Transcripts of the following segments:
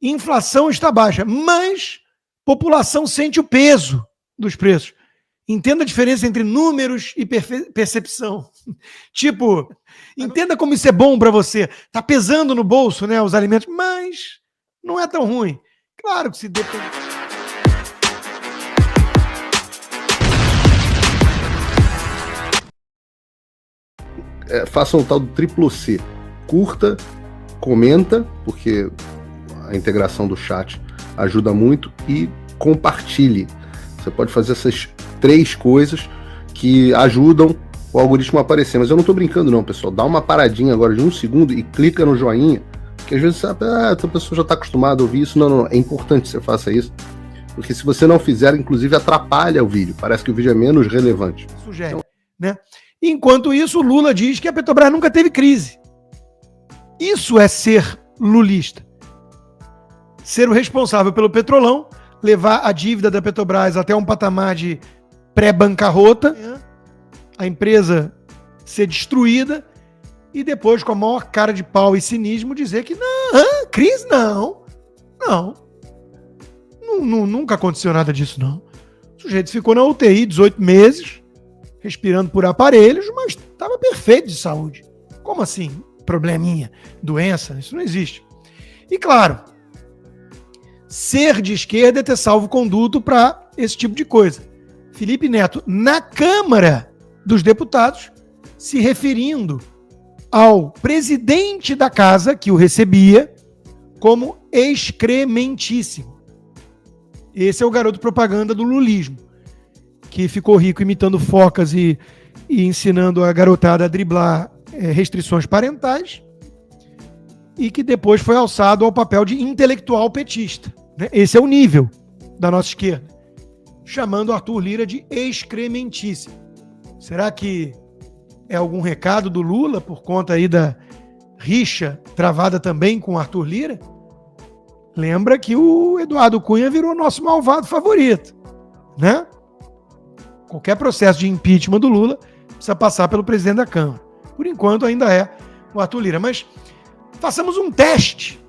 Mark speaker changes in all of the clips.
Speaker 1: inflação está baixa, mas população sente o peso dos preços. Entenda a diferença entre números e percepção. Tipo, entenda como isso é bom para você. Tá pesando no bolso, né, os alimentos, mas não é tão ruim. Claro que se depende.
Speaker 2: Faça o tal do triplo C. Curta, comenta, porque a integração do chat ajuda muito, e compartilhe. Você pode fazer essas 3 coisas que ajudam o algoritmo a aparecer. Mas eu não estou brincando não, pessoal. Dá uma paradinha agora de 1 segundo e clica no joinha, porque às vezes a pessoa já está acostumada a ouvir isso. Não. É importante que você faça isso, porque se você não fizer, inclusive atrapalha o vídeo. Parece que o vídeo é menos relevante.
Speaker 1: Sugere, né? Enquanto isso, o Lula diz que a Petrobras nunca teve crise. Isso é ser lulista. Ser o responsável pelo Petrolão, levar a dívida da Petrobras até um patamar de pré-bancarrota, a empresa ser destruída e depois, com a maior cara de pau e cinismo, dizer que não, crise não. Nunca aconteceu nada disso, não. O sujeito ficou na UTI 18 meses, respirando por aparelhos, mas estava perfeito de saúde. Como assim? Probleminha, doença, isso não existe. E claro, ser de esquerda é ter salvo-conduto para esse tipo de coisa. Felipe Neto, na Câmara dos Deputados, se referindo ao presidente da casa, que o recebia, como excrementíssimo. Esse é o garoto propaganda do lulismo, que ficou rico imitando focas e ensinando a garotada a driblar restrições parentais, e que depois foi alçado ao papel de intelectual petista. Né? Esse é o nível da nossa esquerda, chamando Arthur Lira de excrementíssimo. Será que é algum recado do Lula por conta aí da rixa travada também com Arthur Lira? Lembra que o Eduardo Cunha virou nosso malvado favorito, né? Qualquer processo de impeachment do Lula precisa passar pelo presidente da Câmara. Por enquanto ainda é o Arthur Lira. Mas façamos um teste.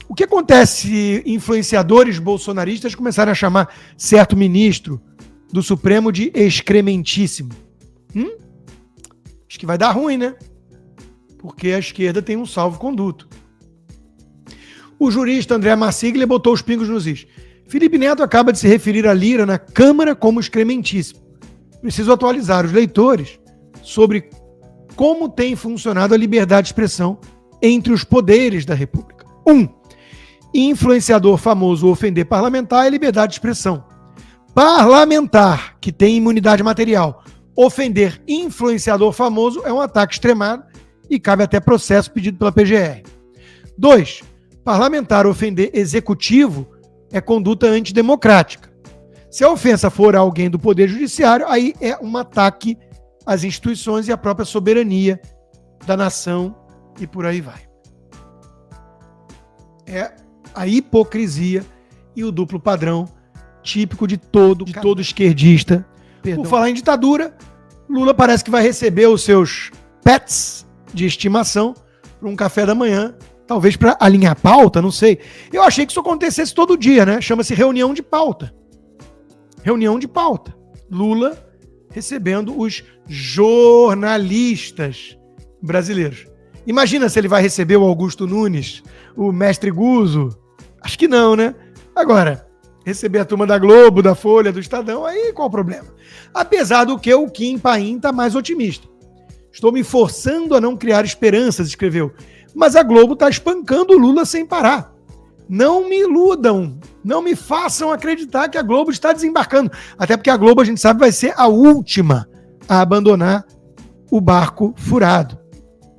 Speaker 1: O que acontece se influenciadores bolsonaristas começarem a chamar certo ministro do Supremo de excrementíssimo? Acho que vai dar ruim, né? Porque a esquerda tem um salvo-conduto. O jurista André Marsiglia botou os pingos nos is. Felipe Neto acaba de se referir a Lira na Câmara como excrementíssimo. Preciso atualizar os leitores sobre como tem funcionado a liberdade de expressão entre os poderes da República. 1. Influenciador famoso ofender parlamentar é liberdade de expressão. Parlamentar, que tem imunidade material, ofender influenciador famoso é um ataque extremado e cabe até processo pedido pela PGR. 2. Parlamentar ofender executivo é conduta antidemocrática. Se a ofensa for a alguém do Poder Judiciário, aí é um ataque às instituições e à própria soberania da nação e por aí vai. É a hipocrisia e o duplo padrão típico de todo esquerdista. Por falar em ditadura, Lula parece que vai receber os seus pets de estimação para um café da manhã, talvez para alinhar a pauta, não sei. Eu achei que isso acontecesse todo dia, né? Chama-se reunião de pauta. Reunião de pauta. Lula recebendo os jornalistas brasileiros. Imagina se ele vai receber o Augusto Nunes, o mestre Guzo. Acho que não, né? Agora, receber a turma da Globo, da Folha, do Estadão, aí qual o problema? Apesar do que o Kim Paim está mais otimista. Estou me forçando a não criar esperanças, escreveu. Mas a Globo está espancando o Lula sem parar. Não me iludam, não me façam acreditar que a Globo está desembarcando. Até porque a Globo, a gente sabe, vai ser a última a abandonar o barco furado.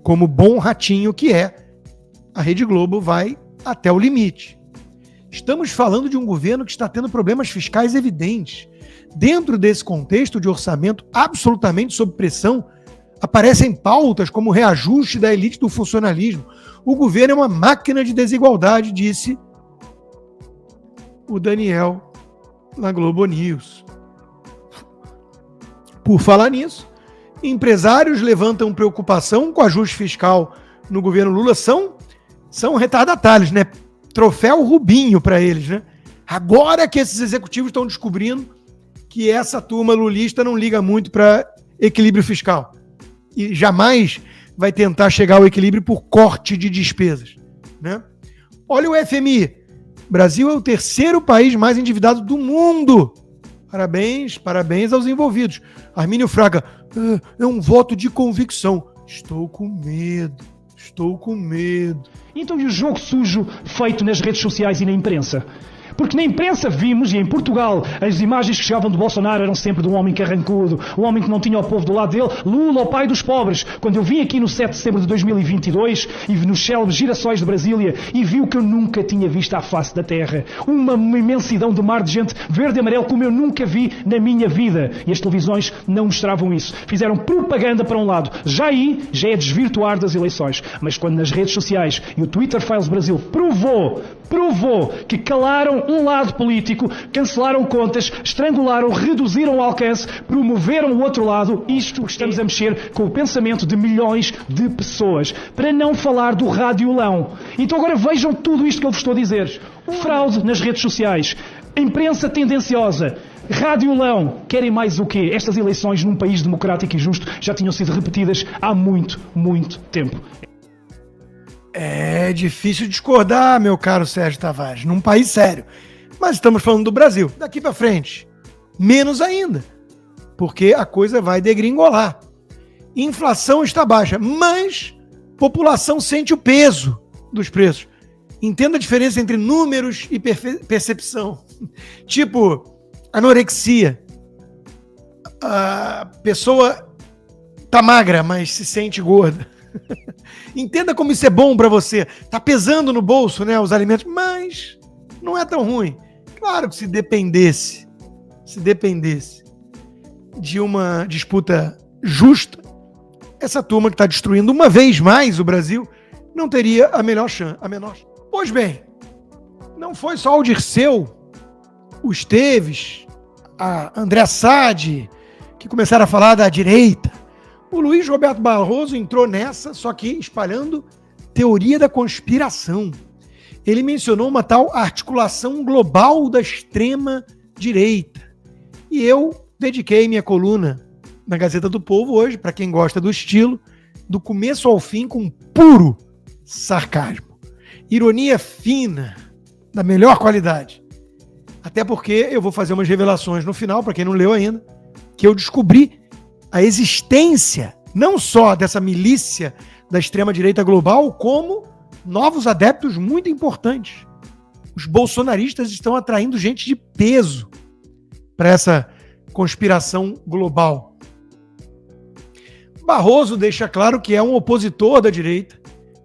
Speaker 1: Como bom ratinho que é, a Rede Globo vai até o limite. Estamos falando de um governo que está tendo problemas fiscais evidentes. Dentro desse contexto de orçamento absolutamente sob pressão, aparecem pautas como o reajuste da elite do funcionalismo. O governo é uma máquina de desigualdade, disse o Daniel na Globo News. Por falar nisso, empresários levantam preocupação com o ajuste fiscal no governo Lula. São retardatários, né? troféu Rubinho para eles, né? Agora que esses executivos estão descobrindo que essa turma lulista não liga muito para equilíbrio fiscal e jamais vai tentar chegar ao equilíbrio por corte de despesas, né? Olha o FMI. Brasil é o terceiro país mais endividado do mundo. Parabéns aos envolvidos. Armínio Fraga, é um voto de convicção. Estou com medo.
Speaker 3: Então e o jogo sujo feito nas redes sociais e na imprensa? Porque na imprensa vimos, e em Portugal, as imagens que chegavam do Bolsonaro eram sempre de um homem carrancudo, um homem que não tinha o povo do lado dele, Lula, o pai dos pobres. Quando eu vim aqui no 7 de setembro de 2022 e nos célebres girassóis de Brasília e vi o que eu nunca tinha visto à face da terra, uma imensidão de mar de gente verde e amarelo como eu nunca vi na minha vida. E as televisões não mostravam isso. Fizeram propaganda para um lado. Já é desvirtuar das eleições. Mas quando nas redes sociais e o Twitter Files Brasil provou que calaram um lado político, cancelaram contas, estrangularam, reduziram o alcance, promoveram o outro lado, estamos a mexer com o pensamento de milhões de pessoas. Para não falar do radiolão. Então agora vejam tudo isto que eu vos estou a dizer. Fraude nas redes sociais, imprensa tendenciosa, radiolão. Querem mais o quê? Estas eleições num país democrático e justo já tinham sido repetidas há muito, muito tempo.
Speaker 1: É difícil discordar, meu caro Sérgio Tavares, num país sério. Mas estamos falando do Brasil. Daqui para frente, menos ainda, porque a coisa vai degringolar. Inflação está baixa, mas população sente o peso dos preços. Entenda a diferença entre números e percepção. Tipo, anorexia. A pessoa tá magra, mas se sente gorda. Entenda como isso é bom para você. Tá pesando no bolso, né, os alimentos, mas não é tão ruim. Claro que se dependesse de uma disputa justa, essa turma que está destruindo uma vez mais o Brasil não teria a menor chance. Pois bem, não foi só o Dirceu, o Esteves, a André Sade, que começaram a falar da direita. O Luiz Roberto Barroso entrou nessa, só que espalhando teoria da conspiração. Ele mencionou uma tal articulação global da extrema-direita. E eu dediquei minha coluna na Gazeta do Povo hoje, para quem gosta do estilo, do começo ao fim, com puro sarcasmo. Ironia fina, da melhor qualidade. Até porque eu vou fazer umas revelações no final, para quem não leu ainda, que eu descobri a existência não só dessa milícia da extrema-direita global, como novos adeptos muito importantes. Os bolsonaristas estão atraindo gente de peso para essa conspiração global. Barroso deixa claro que é um opositor da direita,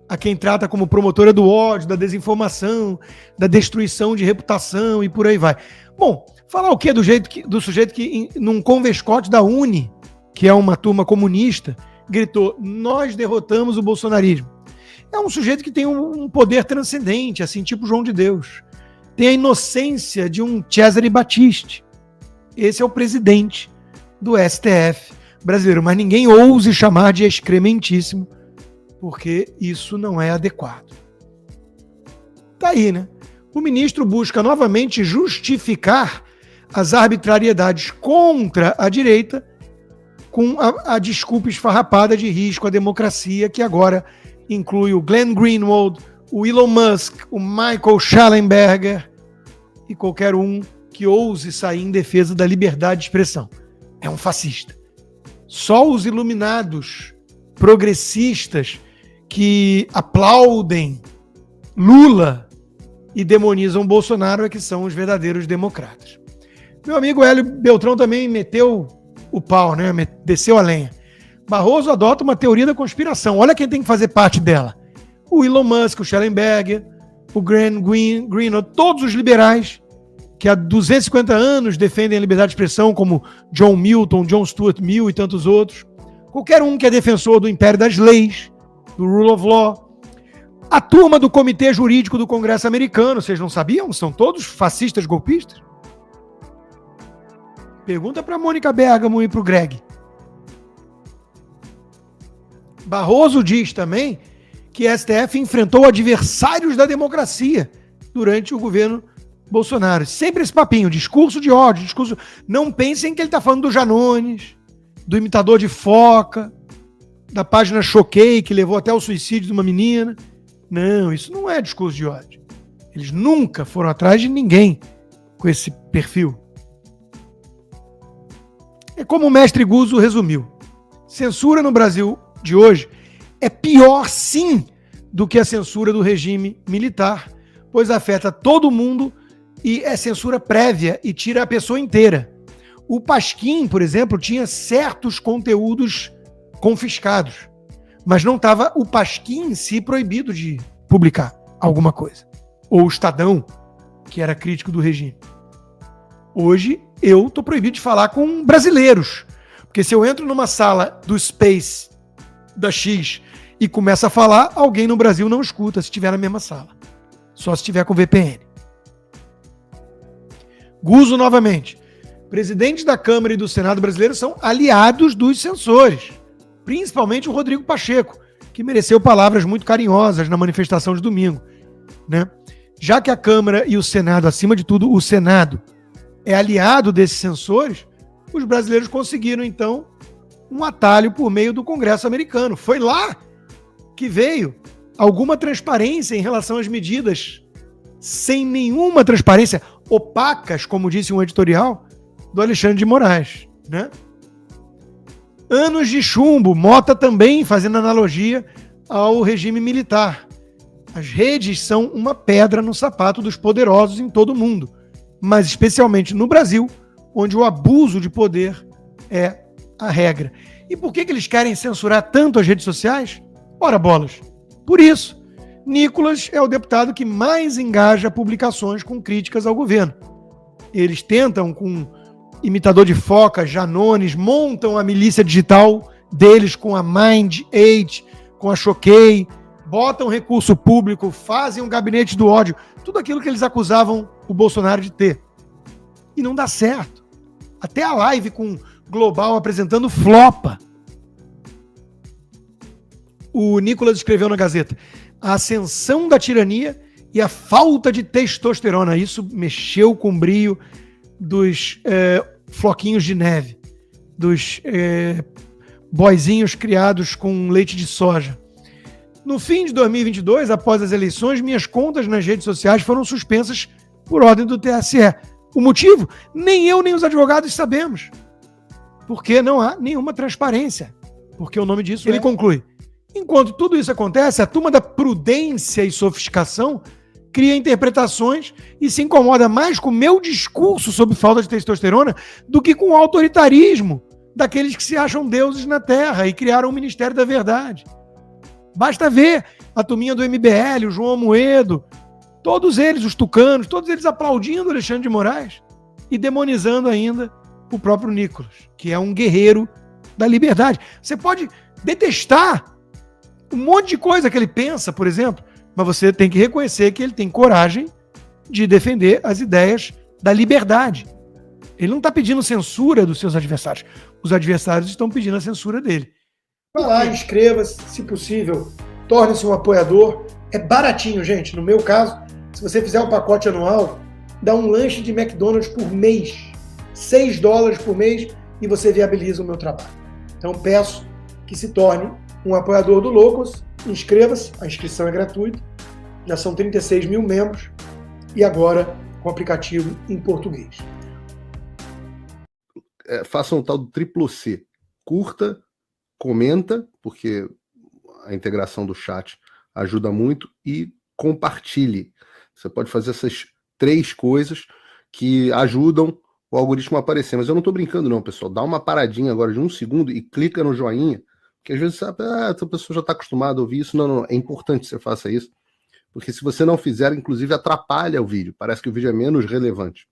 Speaker 1: a quem trata como promotora do ódio, da desinformação, da destruição de reputação e por aí vai. Bom, falar o quê do sujeito que num convescote da UNE, que é uma turma comunista, gritou: nós derrotamos o bolsonarismo. É um sujeito que tem um poder transcendente, assim, tipo João de Deus. Tem a inocência de um Cesare Battisti. Esse é o presidente do STF brasileiro, mas ninguém ouse chamar de excrementíssimo, porque isso não é adequado. Tá aí, né? O ministro busca novamente justificar as arbitrariedades contra a direita com a desculpa esfarrapada de risco à democracia, que agora inclui o Glenn Greenwald, o Elon Musk, o Michael Schellenberger e qualquer um que ouse sair em defesa da liberdade de expressão. É um fascista. Só os iluminados progressistas que aplaudem Lula e demonizam Bolsonaro é que são os verdadeiros democratas. Meu amigo Hélio Beltrão também meteu o pau, né? Desceu a lenha. Barroso adota uma teoria da conspiração. Olha quem tem que fazer parte dela. O Elon Musk, o Schellenberger, o Greenwald, todos os liberais que há 250 anos defendem a liberdade de expressão, como John Milton, John Stuart Mill e tantos outros. Qualquer um que é defensor do império das leis, do rule of law. A turma do Comitê Jurídico do Congresso Americano, vocês não sabiam? São todos fascistas golpistas? Pergunta para Mônica Bergamo e para o Greg. Barroso diz também que a STF enfrentou adversários da democracia, durante o governo Bolsonaro. Sempre esse papinho, discurso de ódio, discurso... Não pensem que ele está falando do Janones, do imitador de foca, da página Choquei, que levou até o suicídio de uma menina. Não, isso não é discurso de ódio. Eles nunca foram atrás de ninguém com esse perfil. É como o mestre Guzzo resumiu. Censura no Brasil de hoje é pior, sim, do que a censura do regime militar, pois afeta todo mundo e é censura prévia e tira a pessoa inteira. O Pasquim, por exemplo, tinha certos conteúdos confiscados, mas não estava o Pasquim em si proibido de publicar alguma coisa. Ou o Estadão, que era crítico do regime. Hoje, eu estou proibido de falar com brasileiros, porque se eu entro numa sala do Space da X e começo a falar, alguém no Brasil não escuta se estiver na mesma sala. Só se estiver com VPN. Guzzo novamente. Presidentes da Câmara e do Senado brasileiro são aliados dos censores. Principalmente o Rodrigo Pacheco, que mereceu palavras muito carinhosas na manifestação de domingo, né? Já que a Câmara e o Senado, acima de tudo, o Senado é aliado desses censores, os brasileiros conseguiram, então, um atalho por meio do Congresso americano. Foi lá que veio alguma transparência em relação às medidas, sem nenhuma transparência, opacas, como disse um editorial, do Alexandre de Moraes, né? Anos de chumbo, Mota também fazendo analogia ao regime militar. As redes são uma pedra no sapato dos poderosos em todo o mundo, mas especialmente no Brasil, onde o abuso de poder é a regra. E por que eles querem censurar tanto as redes sociais? Ora bolas, por isso, Nicolas é o deputado que mais engaja publicações com críticas ao governo. Eles tentam, com imitador de foca, Janones, montam a milícia digital deles com a Mind8, com a Choquei, botam recurso público, fazem um gabinete do ódio, tudo aquilo que eles acusavam o Bolsonaro de ter. E não dá certo. Até a live com Global apresentando flopa. O Nicolas escreveu na Gazeta: a ascensão da tirania e a falta de testosterona. Isso mexeu com o brio dos floquinhos de neve, dos boizinhos criados com leite de soja. No fim de 2022, após as eleições, minhas contas nas redes sociais foram suspensas por ordem do TSE. O motivo? Nem eu nem os advogados sabemos. Porque não há nenhuma transparência. Porque o nome disso ele conclui. Enquanto tudo isso acontece, a turma da prudência e sofisticação cria interpretações e se incomoda mais com o meu discurso sobre falta de testosterona do que com o autoritarismo daqueles que se acham deuses na terra e criaram o Ministério da Verdade. Basta ver a turminha do MBL, o João Amoedo, todos eles, os tucanos, todos eles aplaudindo o Alexandre de Moraes e demonizando ainda o próprio Nicolas, que é um guerreiro da liberdade. Você pode detestar um monte de coisa que ele pensa, por exemplo, mas você tem que reconhecer que ele tem coragem de defender as ideias da liberdade. Ele não está pedindo censura dos seus adversários. Os adversários estão pedindo a censura dele. Vá lá, inscreva-se, se possível, torne-se um apoiador. É baratinho, gente. No meu caso, se você fizer um pacote anual, dá um lanche de McDonald's por mês. $6 por mês e você viabiliza o meu trabalho. Então peço que se torne um apoiador do Loucos. Inscreva-se, a inscrição é gratuita. Já são 36 mil membros e agora com aplicativo em português.
Speaker 2: Faça um tal do triplo C. Curta, comenta, porque a integração do chat ajuda muito, e compartilhe. Você pode fazer essas 3 coisas que ajudam o algoritmo a aparecer. Mas eu não estou brincando não, pessoal. Dá uma paradinha agora de 1 segundo e clica no joinha, porque às vezes sabe, essa pessoa já está acostumada a ouvir isso. Não, é importante que você faça isso, porque se você não fizer, inclusive atrapalha o vídeo. Parece que o vídeo é menos relevante.